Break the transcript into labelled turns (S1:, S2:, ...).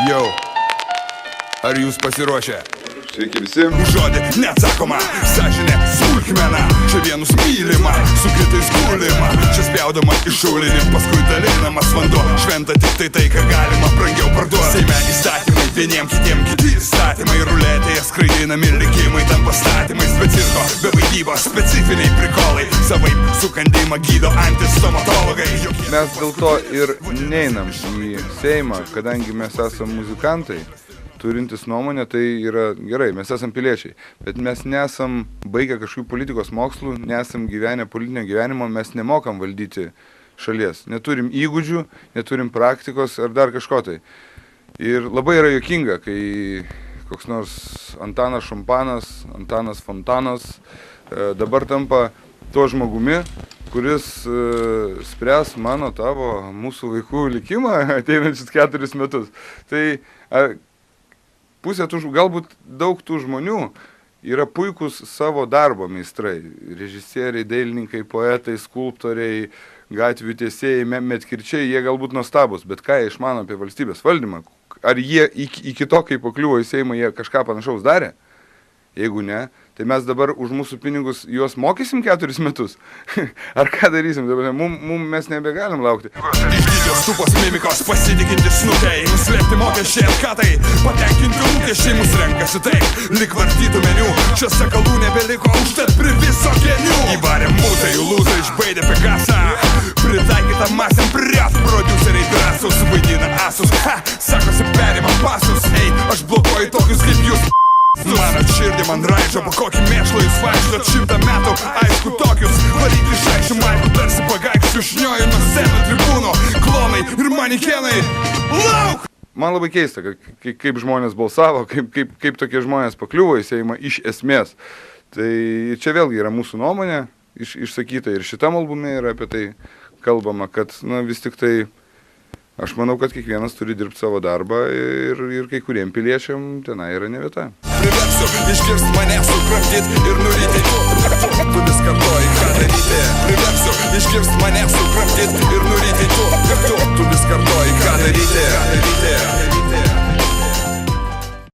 S1: Jau, ar jūs pasiruošę?
S2: Sveiki visi.
S1: Žodį neatsakoma, sąžinė smulkmena. Čia vienus mylima, su kitais gulima. Čia spjaudama iš šaulinį, paskui dalinamas vanduo. Šventa tik tai, ką galima brangiau parduoti. Seime įstatymai, vieniem kitiem kiti įstatymai. Ruletėje skraidinami likimai, tampa statymais. Be cirko, be vaidybos, specifiniai prikolai. Savaip sukandimą gydo antistomatologai.
S2: Mes dėl to ir neinam į Seimą, kadangi mes esam muzikantai. Turintis nuomonę, tai yra gerai, mes esam piliečiai, bet mes nesam baigę kažkokių politikos mokslų, nesam gyvenę politinio gyvenimo, mes nemokam valdyti šalies. Neturim įgūdžių, neturim praktikos ar dar kažko tai. Ir labai yra juokinga, kai koks nors Antanas Šampanas, Antanas Fontanas dabar tampa tuo žmogumi, kuris spręs mano, tavo, mūsų vaikų likimą ateinančius 4 metus. Tai pusė tų, galbūt daug tų žmonių yra puikūs savo darbo meistrai. Režisieriai, dailininkai, poetai, skulptoriai, gatvių tiesėjai, medkirčiai, jie galbūt nuostabus, bet ką jie išmano apie valstybės valdymą? Ar jie iki to, kai pakliuvo į Seimą, jie kažką panašaus darė? Jeigu ne, tai mes dabar už mūsų pinigus juos mokysim 4 metus. Ar ką darysim? Mes nebegalim laukti.
S1: Iš didžios tupos mimikos pasitikinti snukiai, nuslėpti mokesčiai atkatai, patenkinti lūkesčiai mus renkasi taip, lyg vartytų meniu, čia sakalų nebeliko, užtat priviso genių. Įvarėm mūtai, lūzai išbaidė Pegasą, pritaikytą masėm priaf, prodiuseriai drąsus, vaidina asus, sakosi perima pasus, ei, aš blokuoju tokius kaip jūs. Mano širdį man raižo, po kokį mėšlą jūs vaikštot 100 metų, aišku tokius, varyti šaišių maikų, tarsi pagaikščių šnioju nuo scenų tribūnų, klonai ir manikenai, lauk!
S2: Man labai keista, kaip žmonės balsavo, kaip tokie žmonės pakliuvo į Seimą iš esmės. Tai čia vėlgi yra mūsų nuomonė išsakyta ir šitam albume yra apie tai kalbama, kad vis tik tai aš manau, kad kiekvienas turi dirbti savo darbą ir kai kuriem piliečiam tenai yra ne vieta.
S1: Priversiu išgirst mane, sukramdyt ir nuryti. Tu vis kartoji, ką daryti. Priversiu išgirst mane, sukramdyt ir nuryti. Tu vis kartoji, ką daryti.